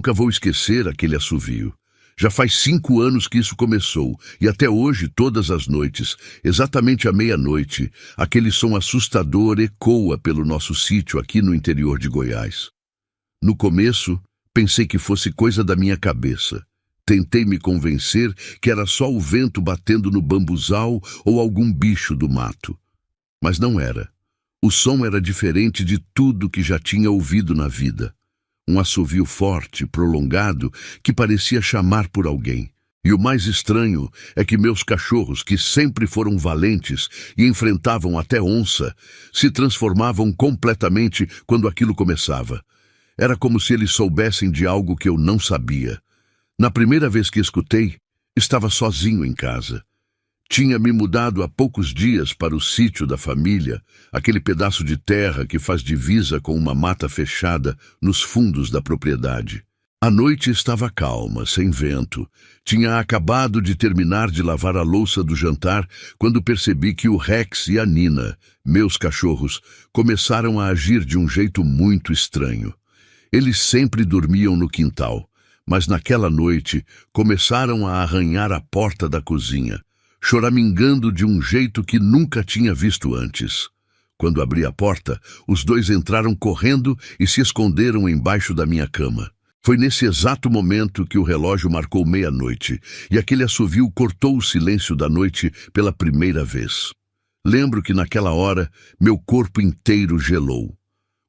Nunca vou esquecer aquele assovio. Já faz 5 anos que isso começou, e até hoje, todas as noites, exatamente à meia-noite, aquele som assustador ecoa pelo nosso sítio aqui no interior de Goiás. No começo, pensei que fosse coisa da minha cabeça. Tentei me convencer que era só o vento batendo no bambuzal ou algum bicho do mato. Mas não era. O som era diferente de tudo que já tinha ouvido na vida. Um assovio forte, prolongado, que parecia chamar por alguém. E o mais estranho é que meus cachorros, que sempre foram valentes e enfrentavam até onça, se transformavam completamente quando aquilo começava. Era como se eles soubessem de algo que eu não sabia. Na primeira vez que escutei, estava sozinho em casa. Tinha me mudado há poucos dias para o sítio da família, aquele pedaço de terra que faz divisa com uma mata fechada nos fundos da propriedade. A noite estava calma, sem vento. Tinha acabado de terminar de lavar a louça do jantar quando percebi que o Rex e a Nina, meus cachorros, começaram a agir de um jeito muito estranho. Eles sempre dormiam no quintal, mas naquela noite começaram a arranhar a porta da cozinha, choramingando de um jeito que nunca tinha visto antes. Quando abri a porta, os dois entraram correndo e se esconderam embaixo da minha cama. Foi nesse exato momento que o relógio marcou meia-noite e aquele assovio cortou o silêncio da noite pela primeira vez. Lembro que naquela hora meu corpo inteiro gelou.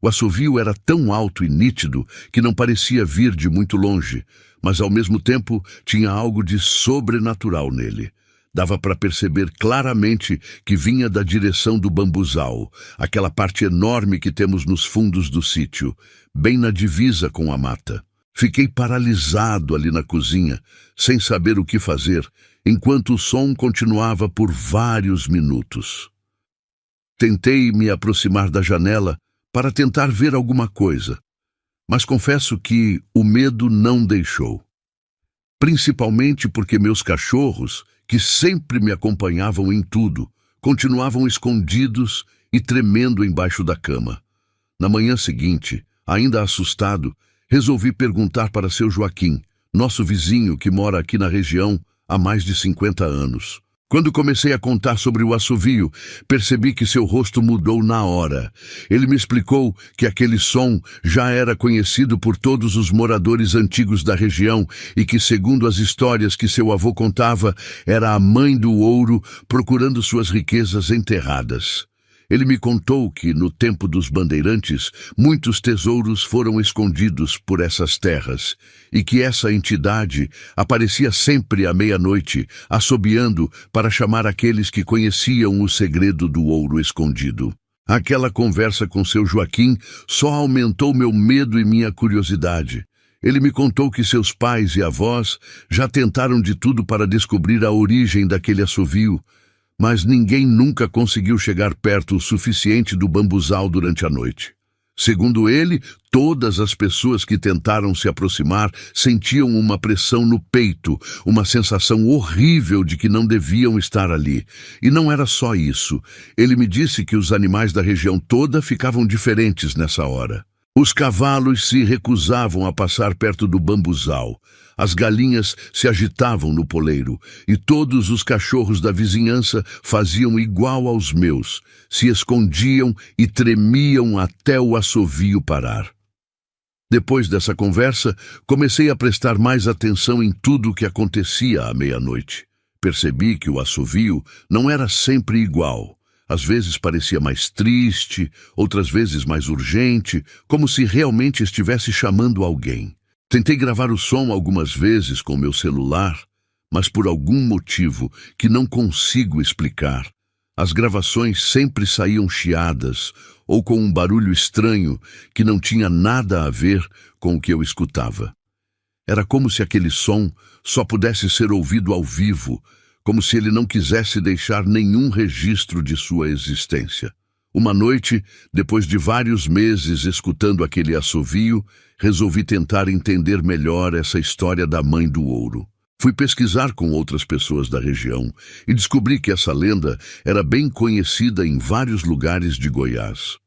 O assovio era tão alto e nítido que não parecia vir de muito longe, mas ao mesmo tempo tinha algo de sobrenatural nele. Dava para perceber claramente que vinha da direção do bambuzal, aquela parte enorme que temos nos fundos do sítio, bem na divisa com a mata. Fiquei paralisado ali na cozinha, sem saber o que fazer, enquanto o som continuava por vários minutos. Tentei me aproximar da janela para tentar ver alguma coisa, mas confesso que o medo não deixou. Principalmente porque meus cachorros, que sempre me acompanhavam em tudo, continuavam escondidos e tremendo embaixo da cama. Na manhã seguinte, ainda assustado, resolvi perguntar para seu Joaquim, nosso vizinho que mora aqui na região há mais de 50 anos. Quando comecei a contar sobre o assovio, percebi que seu rosto mudou na hora. Ele me explicou que aquele som já era conhecido por todos os moradores antigos da região e que, segundo as histórias que seu avô contava, era a mãe do ouro procurando suas riquezas enterradas. Ele me contou que, no tempo dos bandeirantes, muitos tesouros foram escondidos por essas terras e que essa entidade aparecia sempre à meia-noite, assobiando para chamar aqueles que conheciam o segredo do ouro escondido. Aquela conversa com seu Joaquim só aumentou meu medo e minha curiosidade. Ele me contou que seus pais e avós já tentaram de tudo para descobrir a origem daquele assovio, mas ninguém nunca conseguiu chegar perto o suficiente do bambuzal durante a noite. Segundo ele, todas as pessoas que tentaram se aproximar sentiam uma pressão no peito, uma sensação horrível de que não deviam estar ali. E não era só isso. Ele me disse que os animais da região toda ficavam diferentes nessa hora. Os cavalos se recusavam a passar perto do bambuzal. As galinhas se agitavam no poleiro, e todos os cachorros da vizinhança faziam igual aos meus, se escondiam e tremiam até o assovio parar. Depois dessa conversa, comecei a prestar mais atenção em tudo o que acontecia à meia-noite. Percebi que o assovio não era sempre igual. Às vezes parecia mais triste, outras vezes mais urgente, como se realmente estivesse chamando alguém. Tentei gravar o som algumas vezes com meu celular, mas por algum motivo que não consigo explicar, as gravações sempre saíam chiadas ou com um barulho estranho que não tinha nada a ver com o que eu escutava. Era como se aquele som só pudesse ser ouvido ao vivo, como se ele não quisesse deixar nenhum registro de sua existência. Uma noite, depois de vários meses escutando aquele assovio, resolvi tentar entender melhor essa história da mãe do ouro. Fui pesquisar com outras pessoas da região e descobri que essa lenda era bem conhecida em vários lugares de Goiás.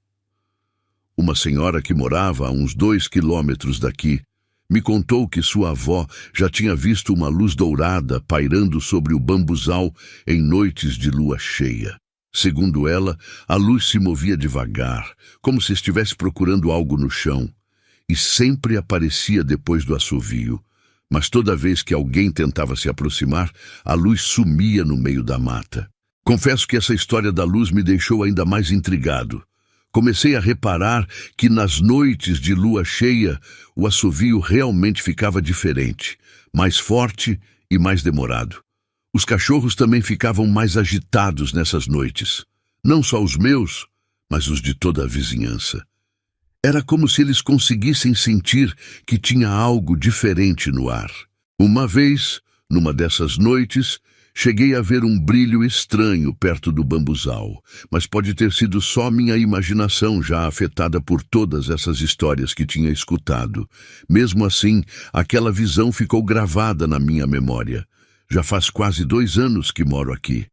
Uma senhora que morava a uns 2 quilômetros daqui Me contou que sua avó já tinha visto uma luz dourada pairando sobre o bambuzal em noites de lua cheia. Segundo ela, a luz se movia devagar, como se estivesse procurando algo no chão, e sempre aparecia depois do assovio. Mas toda vez que alguém tentava se aproximar, a luz sumia no meio da mata. Confesso que essa história da luz me deixou ainda mais intrigado. Comecei a reparar que nas noites de lua cheia, o assovio realmente ficava diferente, mais forte e mais demorado. Os cachorros também ficavam mais agitados nessas noites. Não só os meus, mas os de toda a vizinhança. Era como se eles conseguissem sentir que tinha algo diferente no ar. Uma vez, numa dessas noites, cheguei a ver um brilho estranho perto do bambuzal, mas pode ter sido só minha imaginação já afetada por todas essas histórias que tinha escutado. Mesmo assim, aquela visão ficou gravada na minha memória. Já faz quase 2 anos que moro aqui,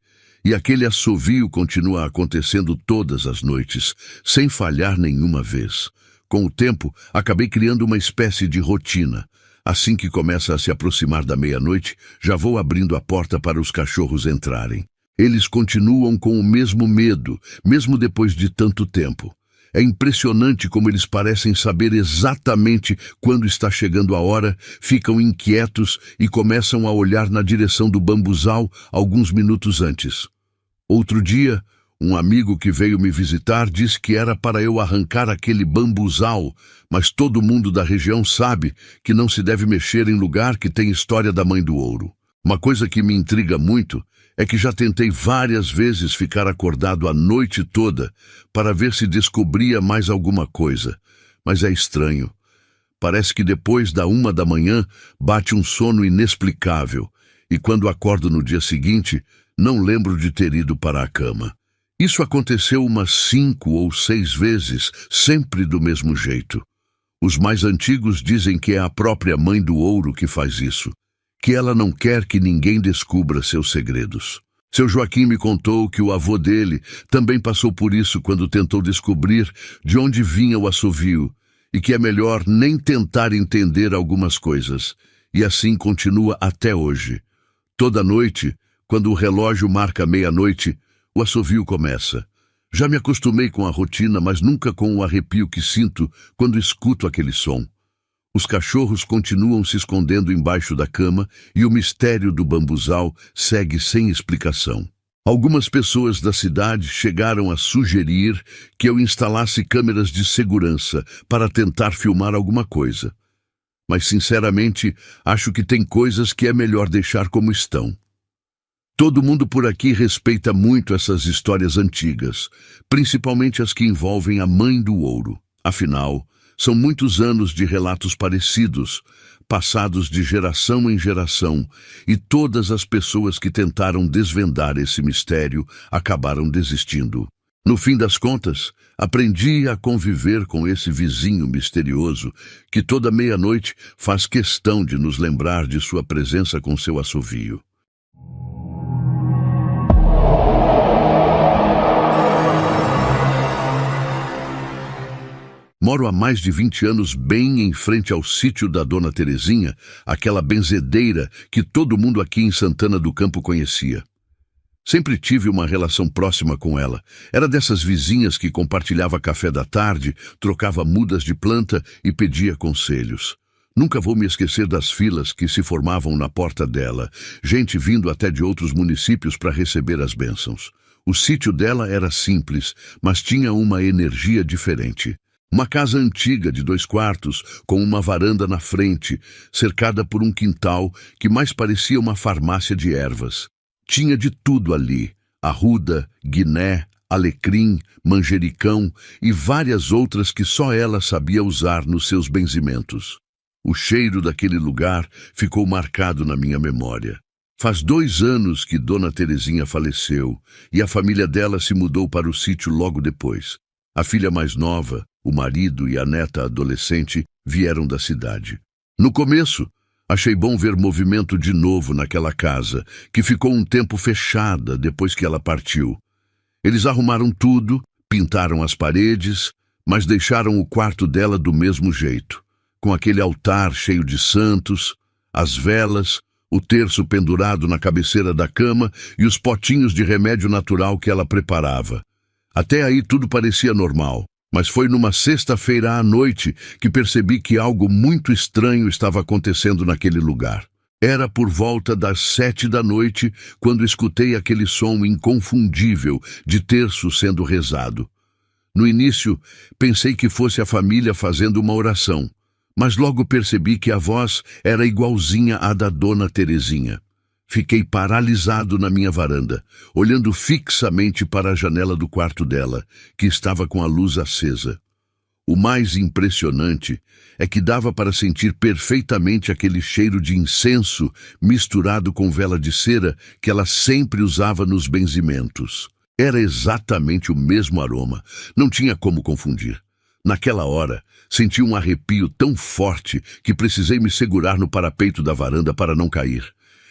e aquele assovio continua acontecendo todas as noites, sem falhar nenhuma vez. Com o tempo, acabei criando uma espécie de rotina. Assim que começa a se aproximar da meia-noite, já vou abrindo a porta para os cachorros entrarem. Eles continuam com o mesmo medo, mesmo depois de tanto tempo. É impressionante como eles parecem saber exatamente quando está chegando a hora, ficam inquietos e começam a olhar na direção do bambuzal alguns minutos antes. Outro dia, um amigo que veio me visitar disse que era para eu arrancar aquele bambuzal, mas todo mundo da região sabe que não se deve mexer em lugar que tem história da Mãe do Ouro. Uma coisa que me intriga muito é que já tentei várias vezes ficar acordado a noite toda para ver se descobria mais alguma coisa, mas é estranho. Parece que depois da 1 da manhã bate um sono inexplicável, e quando acordo no dia seguinte, não lembro de ter ido para a cama. Isso aconteceu umas 5 ou 6 vezes, sempre do mesmo jeito. Os mais antigos dizem que é a própria Mãe do Ouro que faz isso, que ela não quer que ninguém descubra seus segredos. Seu Joaquim me contou que o avô dele também passou por isso quando tentou descobrir de onde vinha o assovio, e que é melhor nem tentar entender algumas coisas, e assim continua até hoje. Toda noite, quando o relógio marca meia-noite, o assovio começa. Já me acostumei com a rotina, mas nunca com o arrepio que sinto quando escuto aquele som. Os cachorros continuam se escondendo embaixo da cama e o mistério do bambuzal segue sem explicação. Algumas pessoas da cidade chegaram a sugerir que eu instalasse câmeras de segurança para tentar filmar alguma coisa. Mas, sinceramente, acho que tem coisas que é melhor deixar como estão. Todo mundo por aqui respeita muito essas histórias antigas, principalmente as que envolvem a Mãe do Ouro. Afinal, são muitos anos de relatos parecidos, passados de geração em geração, e todas as pessoas que tentaram desvendar esse mistério acabaram desistindo. No fim das contas, aprendi a conviver com esse vizinho misterioso que toda meia-noite faz questão de nos lembrar de sua presença com seu assovio. Moro há mais de 20 anos bem em frente ao sítio da Dona Terezinha, aquela benzedeira que todo mundo aqui em Santana do Campo conhecia. Sempre tive uma relação próxima com ela. Era dessas vizinhas que compartilhava café da tarde, trocava mudas de planta e pedia conselhos. Nunca vou me esquecer das filas que se formavam na porta dela, gente vindo até de outros municípios para receber as bênçãos. O sítio dela era simples, mas tinha uma energia diferente. Uma casa antiga de 2 quartos, com uma varanda na frente, cercada por um quintal que mais parecia uma farmácia de ervas. Tinha de tudo ali: arruda, guiné, alecrim, manjericão e várias outras que só ela sabia usar nos seus benzimentos. O cheiro daquele lugar ficou marcado na minha memória. Faz 2 anos que Dona Terezinha faleceu e a família dela se mudou para o sítio logo depois. A filha mais nova, o marido e a neta adolescente vieram da cidade. No começo, achei bom ver movimento de novo naquela casa, que ficou um tempo fechada depois que ela partiu. Eles arrumaram tudo, pintaram as paredes, mas deixaram o quarto dela do mesmo jeito. com aquele altar cheio de santos, as velas, o terço pendurado na cabeceira da cama e os potinhos de remédio natural que ela preparava. Até aí tudo parecia normal, mas foi numa sexta-feira à noite que percebi que algo muito estranho estava acontecendo naquele lugar. Era por volta das 7 da noite quando escutei aquele som inconfundível de terço sendo rezado. No início, pensei que fosse a família fazendo uma oração, mas logo percebi que a voz era igualzinha à da Dona Terezinha. Fiquei paralisado na minha varanda, olhando fixamente para a janela do quarto dela, que estava com a luz acesa. O mais impressionante é que dava para sentir perfeitamente aquele cheiro de incenso misturado com vela de cera que ela sempre usava nos benzimentos. Era exatamente o mesmo aroma, não tinha como confundir. Naquela hora, senti um arrepio tão forte que precisei me segurar no parapeito da varanda para não cair.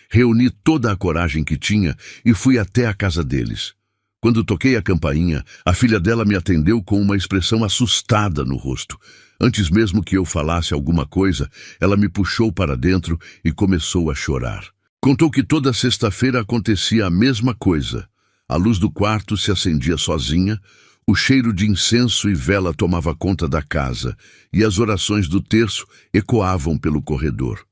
Reuni toda a coragem que tinha e fui até a casa deles. Quando toquei a campainha, a filha dela me atendeu com uma expressão assustada no rosto. Antes mesmo que eu falasse alguma coisa, ela me puxou para dentro e começou a chorar. Contou que toda sexta-feira acontecia a mesma coisa. A luz do quarto se acendia sozinha, o cheiro de incenso e vela tomava conta da casa e as orações do terço ecoavam pelo corredor.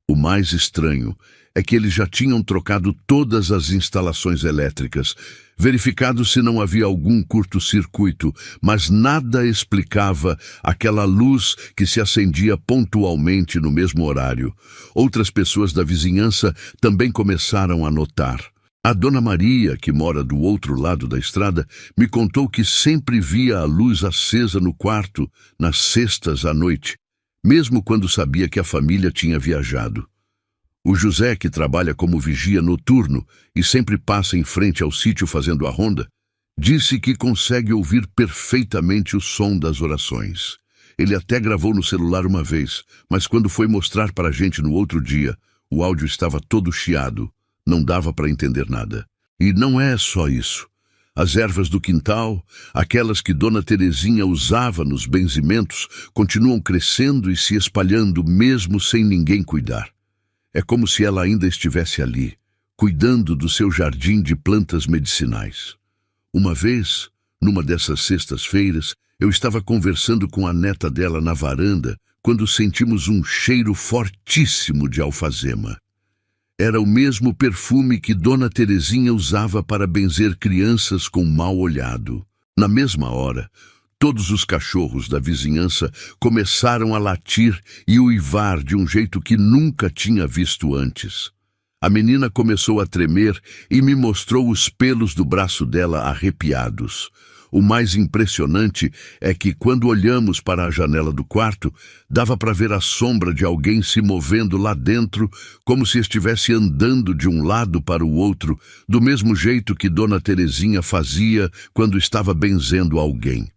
O mais estranho é que eles já tinham trocado todas as instalações elétricas, verificado se não havia algum curto-circuito, mas nada explicava aquela luz que se acendia pontualmente no mesmo horário. Outras pessoas da vizinhança também começaram a notar. A Dona Maria, que mora do outro lado da estrada, me contou que sempre via a luz acesa no quarto nas sextas à noite, mesmo quando sabia que a família tinha viajado. O José, que trabalha como vigia noturno e sempre passa em frente ao sítio fazendo a ronda, disse que consegue ouvir perfeitamente o som das orações. Ele até gravou no celular uma vez, mas quando foi mostrar para a gente no outro dia, o áudio estava todo chiado, não dava para entender nada. E não é só isso. As ervas do quintal, aquelas que Dona Terezinha usava nos benzimentos, continuam crescendo e se espalhando mesmo sem ninguém cuidar. É como se ela ainda estivesse ali, cuidando do seu jardim de plantas medicinais. Uma vez, numa dessas sextas-feiras, eu estava conversando com a neta dela na varanda quando sentimos um cheiro fortíssimo de alfazema. Era o mesmo perfume que Dona Terezinha usava para benzer crianças com mau olhado. Na mesma hora, todos os cachorros da vizinhança começaram a latir e uivar de um jeito que nunca tinha visto antes. A menina começou a tremer e me mostrou os pelos do braço dela arrepiados. O mais impressionante é que, quando olhamos para a janela do quarto, dava para ver a sombra de alguém se movendo lá dentro, como se estivesse andando de um lado para o outro, do mesmo jeito que Dona Terezinha fazia quando estava benzendo alguém.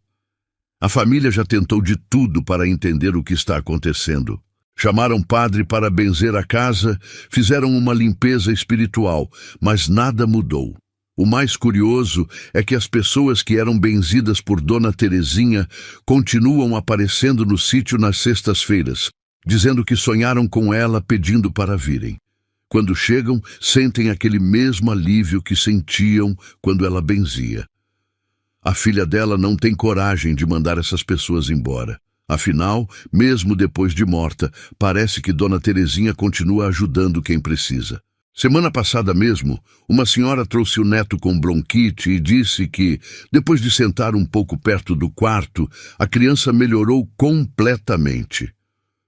A família já tentou de tudo para entender o que está acontecendo. Chamaram padre para benzer a casa, fizeram uma limpeza espiritual, mas nada mudou. O mais curioso é que as pessoas que eram benzidas por Dona Terezinha continuam aparecendo no sítio nas sextas-feiras, dizendo que sonharam com ela pedindo para virem. Quando chegam, sentem aquele mesmo alívio que sentiam quando ela benzia. A filha dela não tem coragem de mandar essas pessoas embora. Afinal, mesmo depois de morta, parece que Dona Terezinha continua ajudando quem precisa. Semana passada mesmo, uma senhora trouxe o neto com bronquite e disse que, depois de sentar um pouco perto do quarto, a criança melhorou completamente.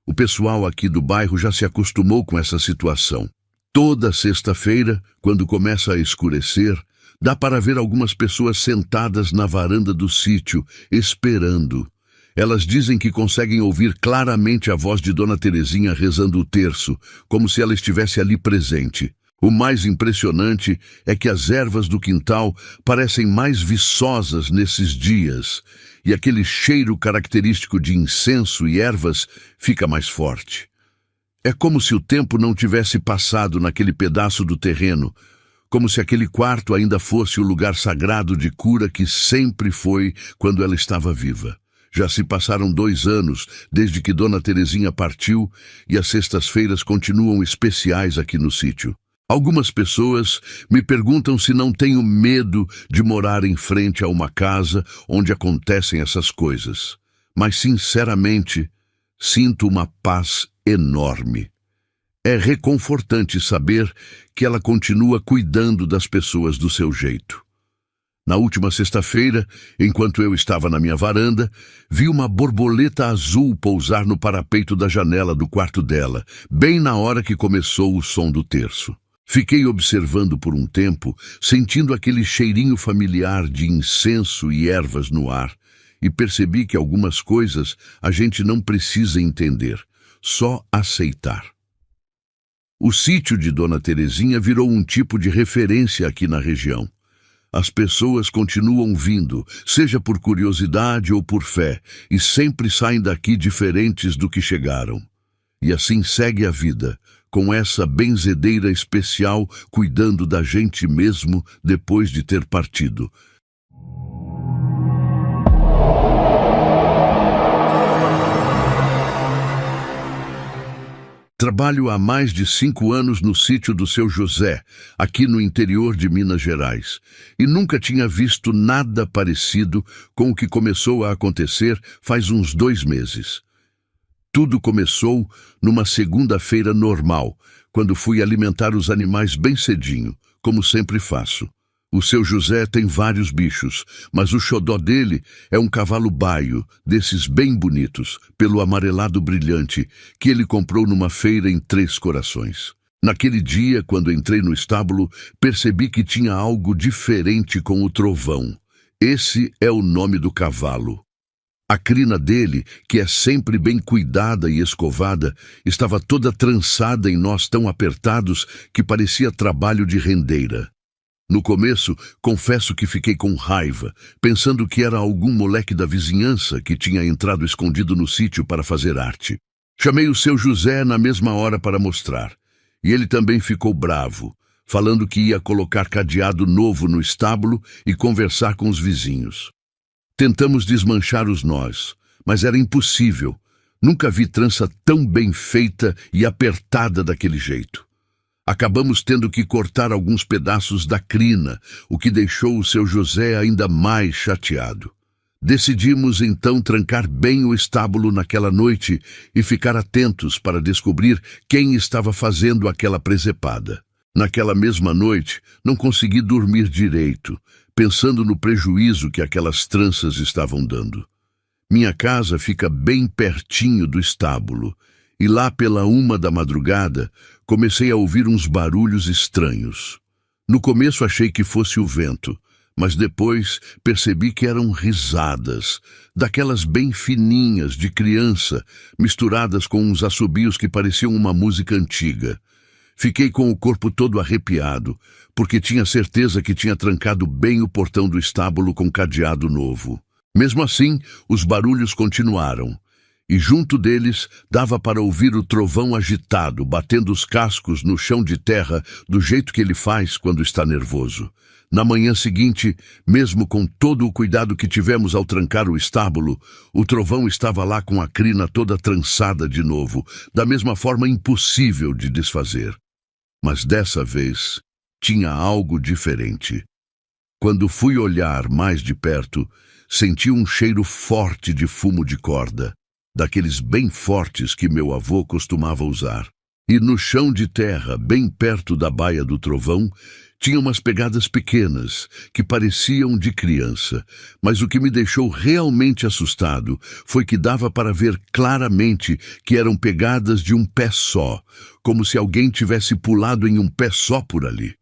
O pessoal aqui do bairro já se acostumou com essa situação. Toda sexta-feira, quando começa a escurecer, dá para ver algumas pessoas sentadas na varanda do sítio, esperando. Elas dizem que conseguem ouvir claramente a voz de Dona Terezinha rezando o terço, como se ela estivesse ali presente. O mais impressionante é que as ervas do quintal parecem mais viçosas nesses dias, e aquele cheiro característico de incenso e ervas fica mais forte. É como se o tempo não tivesse passado naquele pedaço do terreno, como se aquele quarto ainda fosse o lugar sagrado de cura que sempre foi quando ela estava viva. Já se passaram 2 anos desde que Dona Terezinha partiu e as sextas-feiras continuam especiais aqui no sítio. Algumas pessoas me perguntam se não tenho medo de morar em frente a uma casa onde acontecem essas coisas. Mas, sinceramente, sinto uma paz enorme. É reconfortante saber que ela continua cuidando das pessoas do seu jeito. Na última sexta-feira, enquanto eu estava na minha varanda, vi uma borboleta azul pousar no parapeito da janela do quarto dela, bem na hora que começou o som do terço. Fiquei observando por um tempo, sentindo aquele cheirinho familiar de incenso e ervas no ar, e percebi que algumas coisas a gente não precisa entender, só aceitar. O sítio de Dona Terezinha virou um tipo de referência aqui na região. As pessoas continuam vindo, seja por curiosidade ou por fé, e sempre saem daqui diferentes do que chegaram. E assim segue a vida, com essa benzedeira especial cuidando da gente mesmo depois de ter partido. Trabalho há mais de 5 anos no sítio do seu José, aqui no interior de Minas Gerais, e nunca tinha visto nada parecido com o que começou a acontecer faz uns 2 meses. Tudo começou numa segunda-feira normal, quando fui alimentar os animais bem cedinho, como sempre faço. O seu José tem vários bichos, mas o xodó dele é um cavalo baio, desses bem bonitos, pelo amarelado brilhante, que ele comprou numa feira em Três Corações. Naquele dia, quando entrei no estábulo, percebi que tinha algo diferente com o Trovão. Esse é o nome do cavalo. A crina dele, que é sempre bem cuidada e escovada, estava toda trançada em nós tão apertados que parecia trabalho de rendeira. No começo, confesso que fiquei com raiva, pensando que era algum moleque da vizinhança que tinha entrado escondido no sítio para fazer arte. Chamei o seu José na mesma hora para mostrar, e ele também ficou bravo, falando que ia colocar cadeado novo no estábulo e conversar com os vizinhos. Tentamos desmanchar os nós, mas era impossível. Nunca vi trança tão bem feita e apertada daquele jeito. Acabamos tendo que cortar alguns pedaços da crina, o que deixou o seu José ainda mais chateado. Decidimos então trancar bem o estábulo naquela noite e ficar atentos para descobrir quem estava fazendo aquela presepada. Naquela mesma noite, não consegui dormir direito, pensando no prejuízo que aquelas tranças estavam dando. Minha casa fica bem pertinho do estábulo, e lá pela 1 da madrugada, comecei a ouvir uns barulhos estranhos. No começo achei que fosse o vento, mas depois percebi que eram risadas, daquelas bem fininhas de criança, misturadas com uns assobios que pareciam uma música antiga. Fiquei com o corpo todo arrepiado, porque tinha certeza que tinha trancado bem o portão do estábulo com cadeado novo. Mesmo assim, os barulhos continuaram. E junto deles dava para ouvir o trovão agitado, batendo os cascos no chão de terra do jeito que ele faz quando está nervoso. Na manhã seguinte, mesmo com todo o cuidado que tivemos ao trancar o estábulo, o trovão estava lá com a crina toda trançada de novo, da mesma forma impossível de desfazer. Mas dessa vez tinha algo diferente. Quando fui olhar mais de perto, senti um cheiro forte de fumo de corda, daqueles bem fortes que meu avô costumava usar. E no chão de terra, bem perto da baia do trovão, tinha umas pegadas pequenas, que pareciam de criança, mas o que me deixou realmente assustado foi que dava para ver claramente que eram pegadas de um pé só, como se alguém tivesse pulado em um pé só por ali.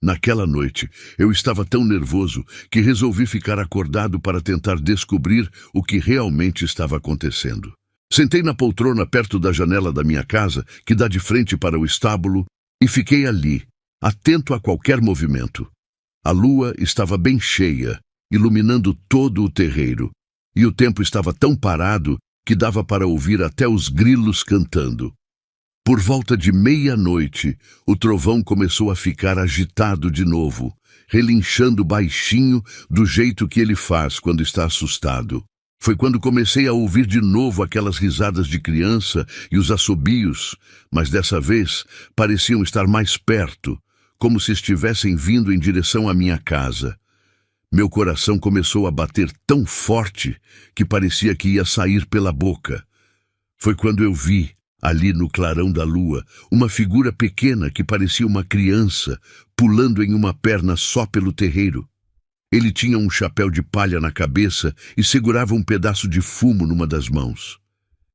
Naquela noite, eu estava tão nervoso que resolvi ficar acordado para tentar descobrir o que realmente estava acontecendo. Sentei na poltrona perto da janela da minha casa, que dá de frente para o estábulo, e fiquei ali, atento a qualquer movimento. A lua estava bem cheia, iluminando todo o terreiro, e o tempo estava tão parado que dava para ouvir até os grilos cantando. Por volta de 00:30, o trovão começou a ficar agitado de novo, relinchando baixinho do jeito que ele faz quando está assustado. Foi quando comecei a ouvir de novo aquelas risadas de criança e os assobios, mas dessa vez pareciam estar mais perto, como se estivessem vindo em direção à minha casa. Meu coração começou a bater tão forte que parecia que ia sair pela boca. Foi quando eu vi, ali no clarão da lua, uma figura pequena que parecia uma criança, pulando em uma perna só pelo terreiro. Ele tinha um chapéu de palha na cabeça e segurava um pedaço de fumo numa das mãos.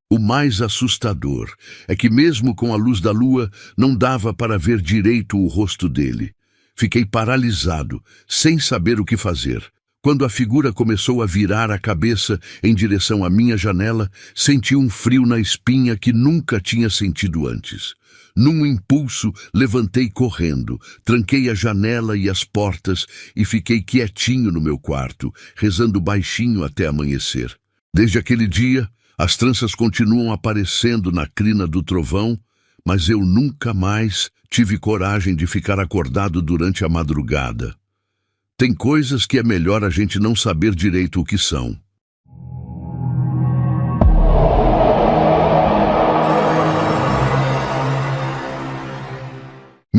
O mais assustador é que mesmo com a luz da lua não dava para ver direito o rosto dele. Fiquei paralisado, sem saber o que fazer. Quando a figura começou a virar a cabeça em direção à minha janela, senti um frio na espinha que nunca tinha sentido antes. Num impulso, levantei correndo, tranquei a janela e as portas e fiquei quietinho no meu quarto, rezando baixinho até amanhecer. Desde aquele dia, as tranças continuam aparecendo na crina do trovão, mas eu nunca mais tive coragem de ficar acordado durante a madrugada. Tem coisas que é melhor a gente não saber direito o que são.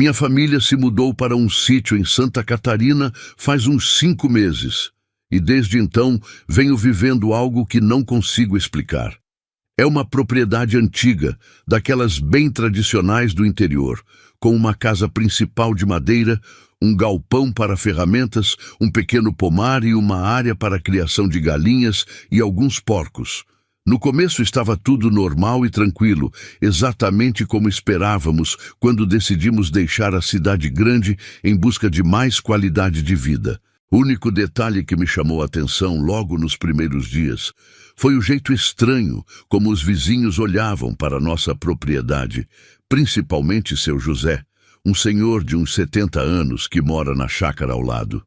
Minha família se mudou para um sítio em Santa Catarina faz uns 5 meses, e desde então venho vivendo algo que não consigo explicar. É uma propriedade antiga, daquelas bem tradicionais do interior, com uma casa principal de madeira, um galpão para ferramentas, um pequeno pomar e uma área para a criação de galinhas e alguns porcos. No começo estava tudo normal e tranquilo, exatamente como esperávamos quando decidimos deixar a cidade grande em busca de mais qualidade de vida. O único detalhe que me chamou a atenção logo nos primeiros dias foi o jeito estranho como os vizinhos olhavam para nossa propriedade, principalmente seu José, um senhor de uns 70 anos que mora na chácara ao lado.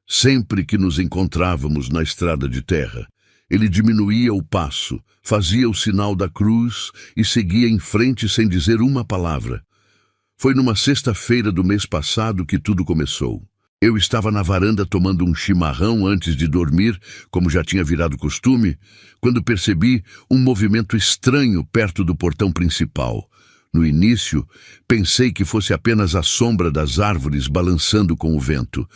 Sempre que nos encontrávamos na estrada de terra, ele diminuía o passo, fazia o sinal da cruz e seguia em frente sem dizer uma palavra. Foi numa sexta-feira do mês passado que tudo começou. Eu estava na varanda tomando um chimarrão antes de dormir, como já tinha virado costume, quando percebi um movimento estranho perto do portão principal. No início, pensei que fosse apenas a sombra das árvores balançando com o vento,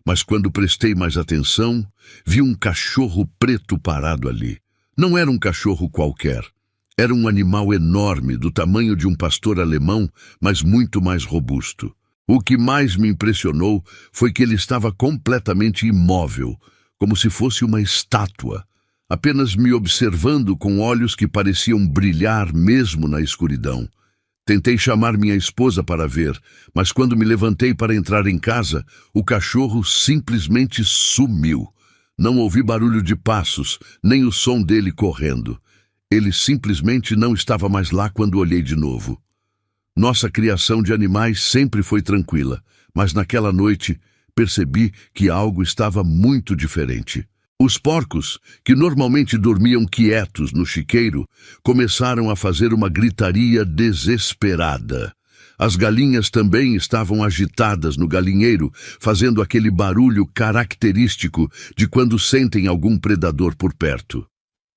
mas quando prestei mais atenção, vi um cachorro preto parado ali. Não era um cachorro qualquer. Era um animal enorme, do tamanho de um pastor alemão, mas muito mais robusto. O que mais me impressionou foi que ele estava completamente imóvel, como se fosse uma estátua, apenas me observando com olhos que pareciam brilhar mesmo na escuridão. Tentei chamar minha esposa para ver, mas quando me levantei para entrar em casa, o cachorro simplesmente sumiu. Não ouvi barulho de passos, nem o som dele correndo. Ele simplesmente não estava mais lá quando olhei de novo. Nossa criação de animais sempre foi tranquila, mas naquela noite percebi que algo estava muito diferente. Os porcos, que normalmente dormiam quietos no chiqueiro, começaram a fazer uma gritaria desesperada. As galinhas também estavam agitadas no galinheiro, fazendo aquele barulho característico de quando sentem algum predador por perto.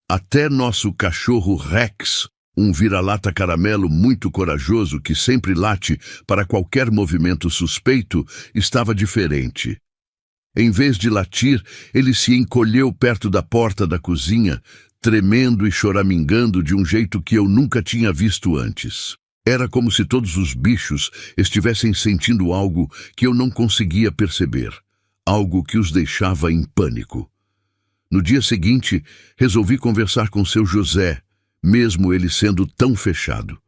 Até nosso cachorro Rex, um vira-lata caramelo muito corajoso que sempre late para qualquer movimento suspeito, estava diferente. Em vez de latir, ele se encolheu perto da porta da cozinha, tremendo e choramingando de um jeito que eu nunca tinha visto antes. Era como se todos os bichos estivessem sentindo algo que eu não conseguia perceber, algo que os deixava em pânico. No dia seguinte, resolvi conversar com seu José, mesmo ele sendo tão fechado.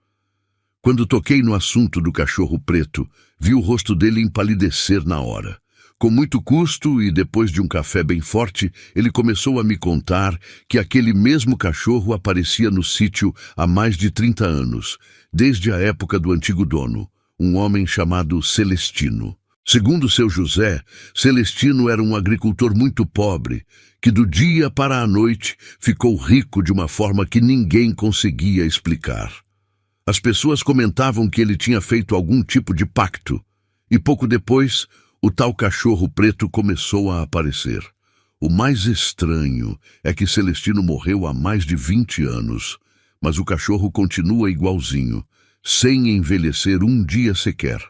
Quando toquei no assunto do cachorro preto, vi o rosto dele empalidecer na hora. Com muito custo e depois de um café bem forte, ele começou a me contar que aquele mesmo cachorro aparecia no sítio há mais de 30 anos, desde a época do antigo dono, um homem chamado Celestino. Segundo seu José, Celestino era um agricultor muito pobre, que do dia para a noite ficou rico de uma forma que ninguém conseguia explicar. As pessoas comentavam que ele tinha feito algum tipo de pacto, e pouco depois, o tal cachorro preto começou a aparecer. O mais estranho é que Celestino morreu há mais de 20 anos, mas o cachorro continua igualzinho, sem envelhecer um dia sequer.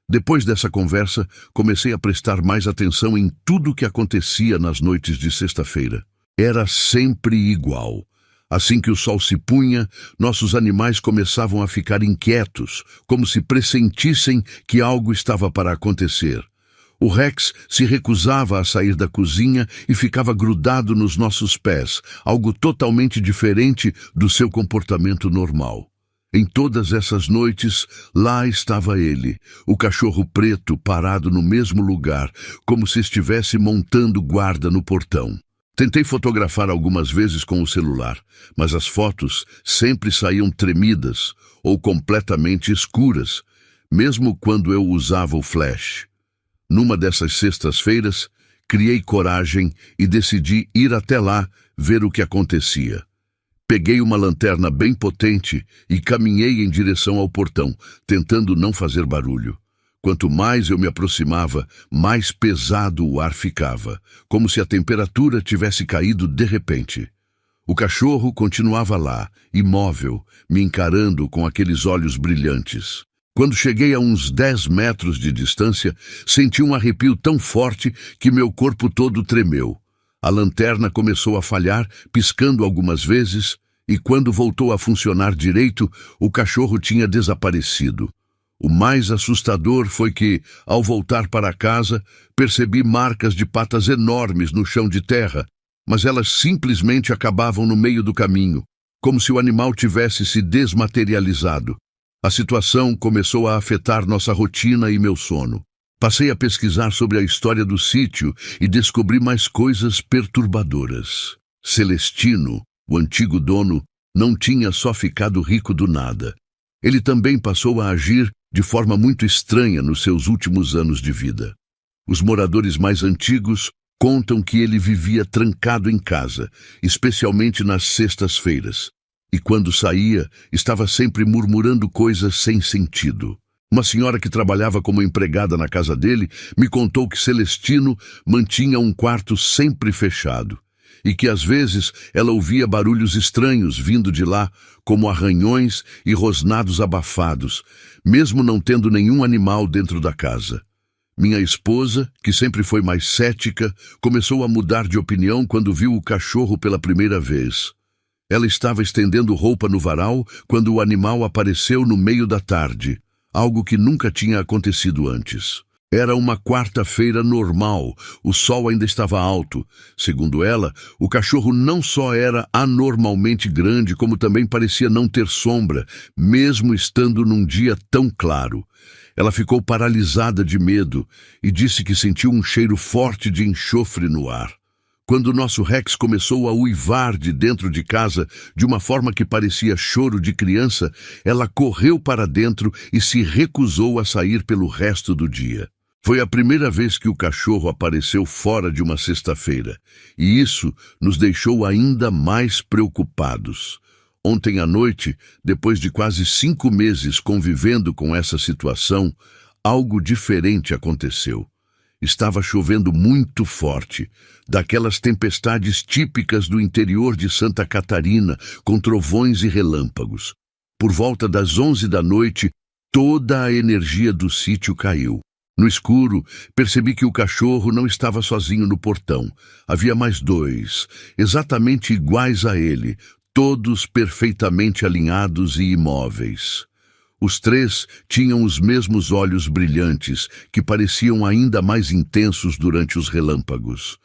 Depois dessa conversa, comecei a prestar mais atenção em tudo o que acontecia nas noites de sexta-feira. Era sempre igual. Assim que o sol se punha, nossos animais começavam a ficar inquietos, como se pressentissem que algo estava para acontecer. O Rex se recusava a sair da cozinha e ficava grudado nos nossos pés, algo totalmente diferente do seu comportamento normal. Em todas essas noites, lá estava ele, o cachorro preto parado no mesmo lugar, como se estivesse montando guarda no portão. Tentei fotografar algumas vezes com o celular, mas as fotos sempre saíam tremidas ou completamente escuras, mesmo quando eu usava o flash. Numa dessas sextas-feiras, criei coragem e decidi ir até lá ver o que acontecia. Peguei uma lanterna bem potente e caminhei em direção ao portão, tentando não fazer barulho. Quanto mais eu me aproximava, mais pesado o ar ficava, como se a temperatura tivesse caído de repente. O cachorro continuava lá, imóvel, me encarando com aqueles olhos brilhantes. Quando cheguei a uns 10 metros de distância, senti um arrepio tão forte que meu corpo todo tremeu. A lanterna começou a falhar, piscando algumas vezes, e quando voltou a funcionar direito, o cachorro tinha desaparecido. O mais assustador foi que, ao voltar para casa, percebi marcas de patas enormes no chão de terra, mas elas simplesmente acabavam no meio do caminho, como se o animal tivesse se desmaterializado. A situação começou a afetar nossa rotina e meu sono. Passei a pesquisar sobre a história do sítio e descobri mais coisas perturbadoras. Celestino, o antigo dono, não tinha só ficado rico do nada. Ele também passou a agir de forma muito estranha nos seus últimos anos de vida. Os moradores mais antigos contam que ele vivia trancado em casa, especialmente nas sextas-feiras, e quando saía, estava sempre murmurando coisas sem sentido. Uma senhora que trabalhava como empregada na casa dele me contou que Celestino mantinha um quarto sempre fechado e que às vezes ela ouvia barulhos estranhos vindo de lá, como arranhões e rosnados abafados, mesmo não tendo nenhum animal dentro da casa. Minha esposa, que sempre foi mais cética, começou a mudar de opinião quando viu o cachorro pela primeira vez. Ela estava estendendo roupa no varal quando o animal apareceu no meio da tarde, algo que nunca tinha acontecido antes. Era uma quarta-feira normal, o sol ainda estava alto. Segundo ela, o cachorro não só era anormalmente grande, como também parecia não ter sombra, mesmo estando num dia tão claro. Ela ficou paralisada de medo e disse que sentiu um cheiro forte de enxofre no ar. Quando nosso Rex começou a uivar de dentro de casa de uma forma que parecia choro de criança, ela correu para dentro e se recusou a sair pelo resto do dia. Foi a primeira vez que o cachorro apareceu fora de uma sexta-feira, e isso nos deixou ainda mais preocupados. Ontem à noite, depois de quase 5 meses convivendo com essa situação, algo diferente aconteceu. Estava chovendo muito forte, daquelas tempestades típicas do interior de Santa Catarina, com trovões e relâmpagos. Por volta das 11 da noite, toda a energia do sítio caiu. No escuro, percebi que o cachorro não estava sozinho no portão. Havia mais 2, exatamente iguais a ele, todos perfeitamente alinhados e imóveis. Os 3 tinham os mesmos olhos brilhantes, que pareciam ainda mais intensos durante os relâmpagos.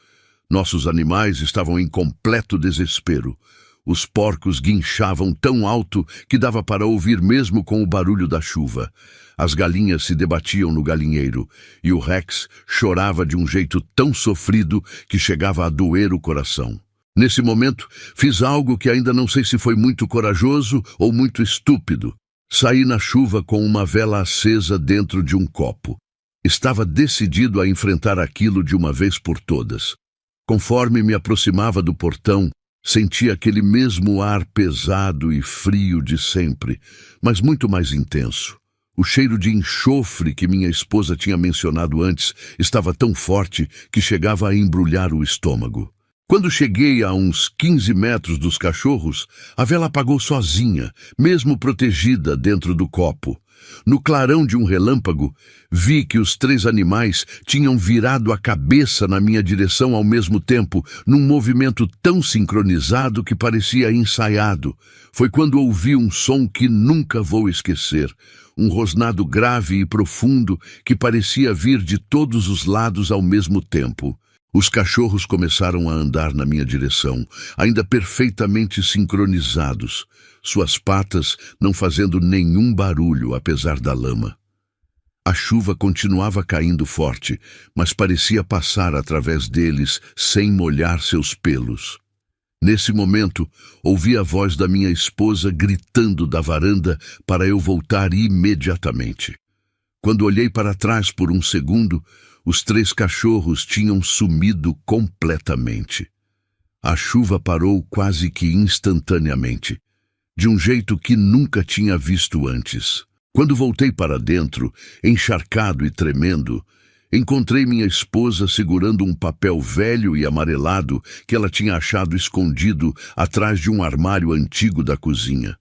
Nossos animais estavam em completo desespero. Os porcos guinchavam tão alto que dava para ouvir mesmo com o barulho da chuva. As galinhas se debatiam no galinheiro, e o Rex chorava de um jeito tão sofrido que chegava a doer o coração. Nesse momento, fiz algo que ainda não sei se foi muito corajoso ou muito estúpido. Saí na chuva com uma vela acesa dentro de um copo. Estava decidido a enfrentar aquilo de uma vez por todas. Conforme me aproximava do portão, senti aquele mesmo ar pesado e frio de sempre, mas muito mais intenso. O cheiro de enxofre que minha esposa tinha mencionado antes estava tão forte que chegava a embrulhar o estômago. Quando cheguei a uns 15 metros dos cachorros, a vela apagou sozinha, mesmo protegida dentro do copo. No clarão de um relâmpago, vi que os 3 animais tinham virado a cabeça na minha direção ao mesmo tempo, num movimento tão sincronizado que parecia ensaiado. Foi quando ouvi um som que nunca vou esquecer, um rosnado grave e profundo que parecia vir de todos os lados ao mesmo tempo. Os cachorros começaram a andar na minha direção, ainda perfeitamente sincronizados, suas patas não fazendo nenhum barulho apesar da lama. A chuva continuava caindo forte, mas parecia passar através deles sem molhar seus pelos. Nesse momento, ouvi a voz da minha esposa gritando da varanda para eu voltar imediatamente. Quando olhei para trás por um segundo, os 3 cachorros tinham sumido completamente. A chuva parou quase que instantaneamente, de um jeito que nunca tinha visto antes. Quando voltei para dentro, encharcado e tremendo, encontrei minha esposa segurando um papel velho e amarelado que ela tinha achado escondido atrás de um armário antigo da cozinha.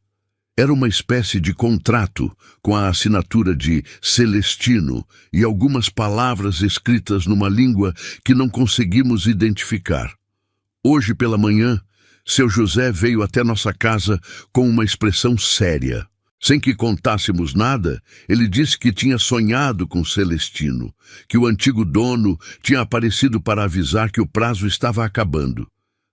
Era uma espécie de contrato com a assinatura de Celestino e algumas palavras escritas numa língua que não conseguimos identificar. Hoje pela manhã, seu José veio até nossa casa com uma expressão séria. Sem que contássemos nada, ele disse que tinha sonhado com Celestino, que o antigo dono tinha aparecido para avisar que o prazo estava acabando.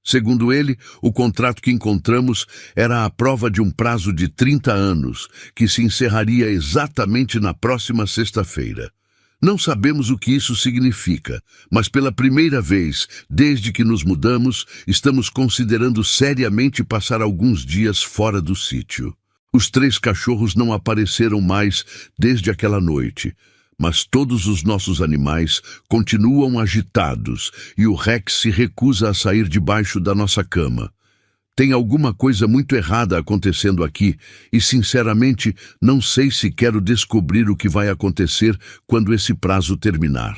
Segundo ele, o contrato que encontramos era a prova de um prazo de 30 anos, que se encerraria exatamente na próxima sexta-feira. Não sabemos o que isso significa, mas pela primeira vez, desde que nos mudamos, estamos considerando seriamente passar alguns dias fora do sítio. Os 3 cachorros não apareceram mais desde aquela noite, mas todos os nossos animais continuam agitados e o Rex se recusa a sair debaixo da nossa cama. Tem alguma coisa muito errada acontecendo aqui e, sinceramente, não sei se quero descobrir o que vai acontecer quando esse prazo terminar.